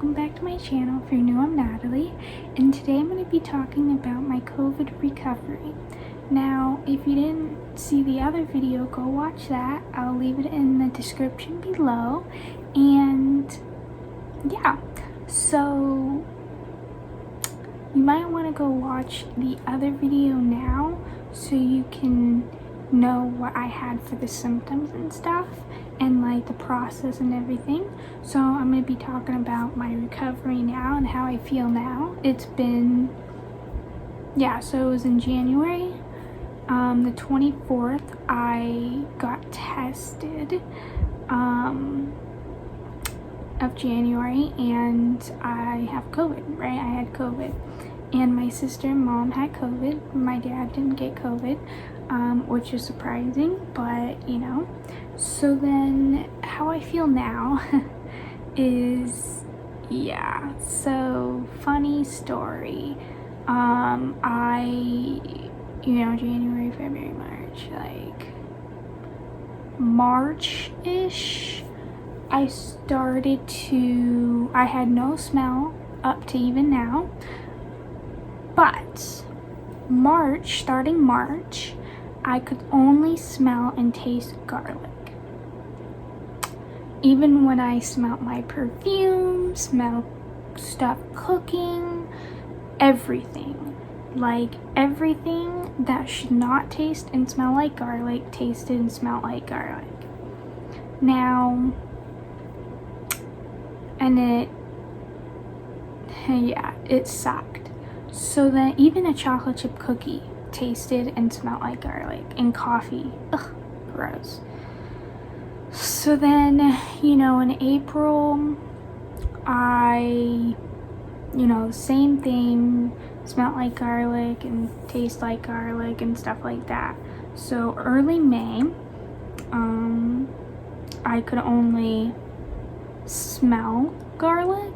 welcome back to my channel. If you're new, I'm Natalie, and today I'm going to be talking about my COVID recovery. Now, if you didn't see the other video, go watch that. I'll leave it in the description below. And yeah, so you might want to go watch the other video now so you can know what I had for the symptoms and stuff and like the process and everything. So I'm going to be talking about my recovery now and how I feel now. It's been, so it was in January, the 24th I got tested of January, and I have COVID, right? I had COVID, and my sister and mom had COVID. My dad didn't get COVID, which is surprising, but you know. So then how I feel now is, so funny story. January, February, March, like March-ish, I had no smell up to even now, but starting March, I could only smell and taste garlic. Even when I smelled my perfume, smelled stuff cooking, everything. Like everything that should not taste and smell like garlic tasted and smelled like garlic. Now, and it sucked. So then even a chocolate chip cookie tasted and smelled like garlic, and coffee, gross. So then, in April, same thing, smelled like garlic and tastes like garlic and stuff like that. So early May, I could only smell garlic.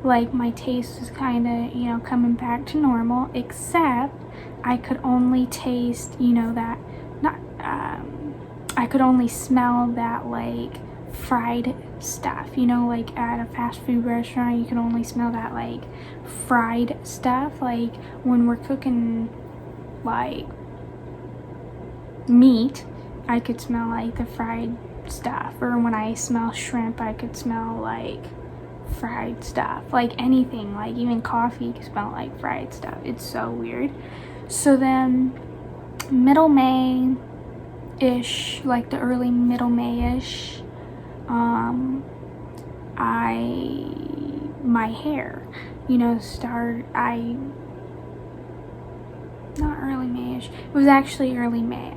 Like my taste was kind of, coming back to normal, except I could only taste, I could only smell that like fried stuff, like at a fast food restaurant, you can only smell that like fried stuff. Like when we're cooking like meat, I could smell like the fried stuff, or when I smell shrimp, I could smell like fried stuff. Like anything, like even coffee can smell like fried stuff. It's so weird. So then middle May-ish, like the early middle May-ish, my hair, not early May-ish, it was actually early May.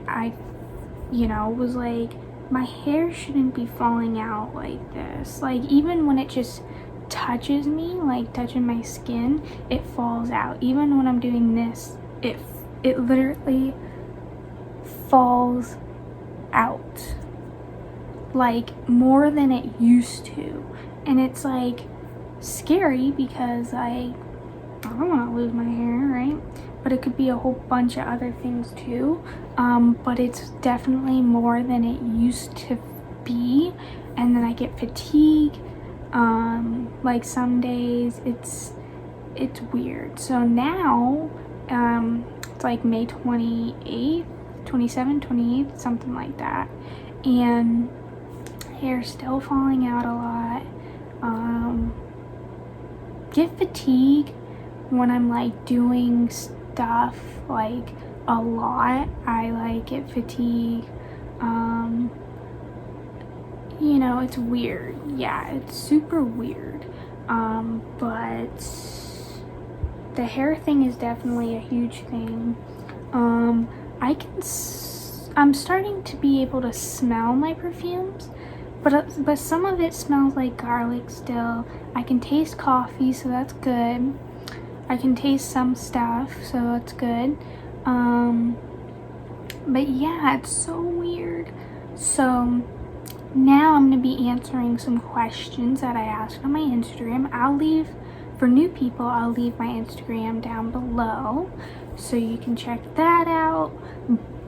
Was like, my hair shouldn't be falling out like this. Like even when it just touches me, like touching my skin, it falls out. Even when I'm doing this, it literally falls out, like more than it used to. And it's like scary because I don't want to lose my hair, right? But it could be a whole bunch of other things too. But it's definitely more than it used to be. And then I get fatigue. Like some days it's weird. So now it's like May 28th, 27th, 28th, something like that, and hair's still falling out a lot. Get fatigue when I'm like doing stuff like a lot. I like get fatigue. It's weird. Yeah, it's super weird. But the hair thing is definitely a huge thing. I'm starting to be able to smell my perfumes, but some of it smells like garlic still. I can taste coffee, so that's good. I can taste some stuff, so that's good. But yeah, it's so weird. So now I'm going to be answering some questions that I asked on my Instagram. For new people, I'll leave my Instagram down below so you can check that out.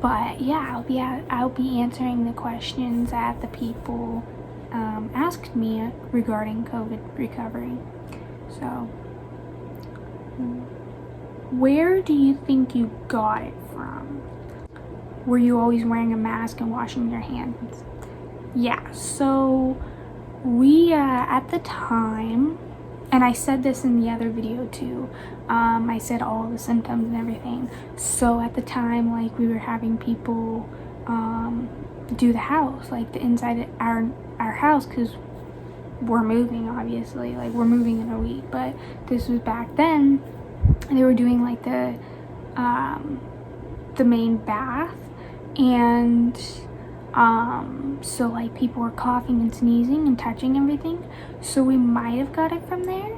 But yeah, I'll be answering the questions that the people asked me regarding COVID recovery. So, where do you think you got it from? Were you always wearing a mask and washing your hands? Yeah, so we, at the time, and I said this in the other video too, I said all the symptoms and everything. So at the time, like, we were having people do the house, like the inside of our house, because we're moving, obviously, like we're moving in a week, but this was back then. They were doing like the main bath, and so like people were coughing and sneezing and touching everything. So we might have got it from there,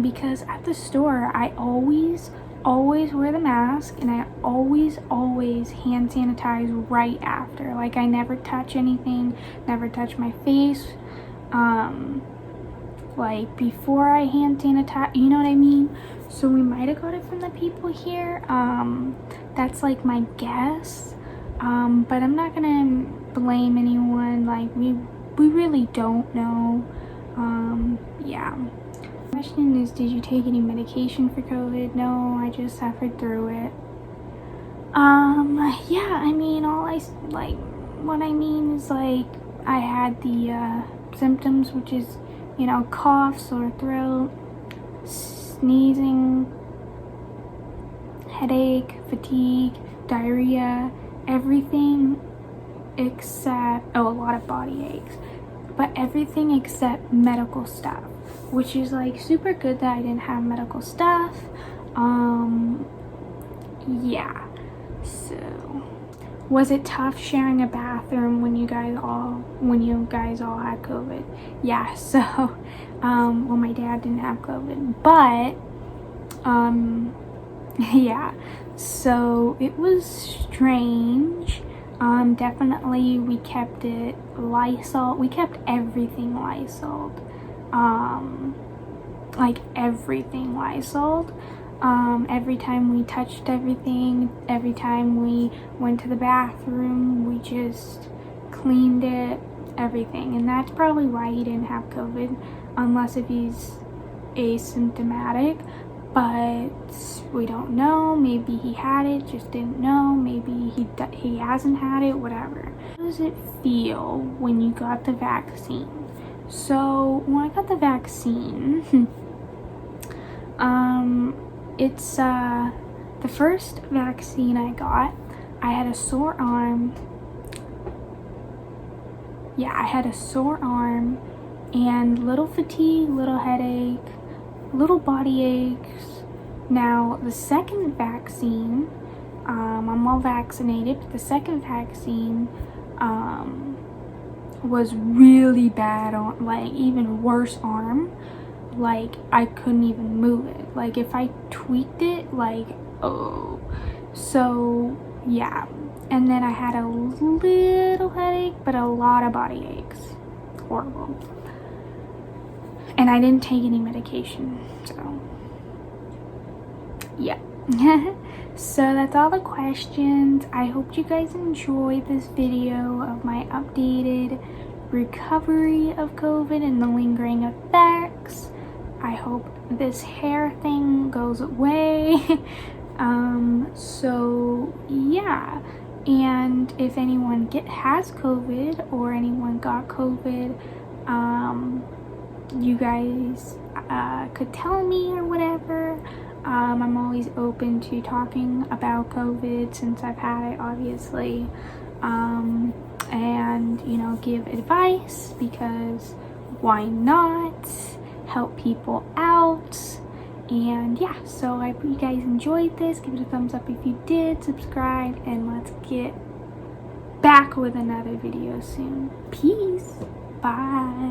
because at the store I always wear the mask, and I always hand sanitize right after. Like, I never touch anything, never touch my face like before I hand sanitize, you know what I mean? So we might have got it from the people here. That's like my guess, but I'm not gonna blame anyone. Like, we really don't know. Yeah. The question is, did you take any medication for COVID? No, I just suffered through it. Yeah, I mean, what I mean is, like, I had the symptoms, which is, you know, cough, sore throat, sneezing, headache, fatigue, diarrhea, everything except, a lot of body aches, but everything except medical stuff, which is like super good that I didn't have medical stuff. Yeah, so was it tough sharing a bathroom when you guys all had COVID? Yeah, so well, my dad didn't have COVID, but yeah, so it was strange. Definitely we kept it Lysol. We kept everything Lysoled. Like everything Lysoled. Every time we touched everything, every time we went to the bathroom, we just cleaned it, everything. And that's probably why he didn't have COVID, unless if he's asymptomatic. But we don't know. Maybe he had it, just didn't know. Maybe he hasn't had it, whatever. How does it feel when you got the vaccine? So when I got the vaccine, it's the first vaccine I got, I had a sore arm. Yeah, I had a sore arm and little fatigue, little headache, little body aches. Now the second vaccine, I'm all vaccinated, but the second vaccine was really bad on, like, even worse arm. Like, I couldn't even move it. Like, if I tweaked it, like, oh. So yeah, and then I had a little headache, but a lot of body aches. Horrible. And I didn't take any medication, so yeah. So that's all the questions. I hope you guys enjoyed this video of my updated recovery of COVID and the lingering effects. I hope this hair thing goes away. So yeah, and if anyone has COVID or anyone got COVID, you guys could tell me or whatever. I'm always open to talking about COVID since I've had it, obviously, and, you know, give advice, because why not? Help people out. And yeah, so I hope you guys enjoyed this. Give it a thumbs up if you did, subscribe, and let's get back with another video soon. Peace. Bye.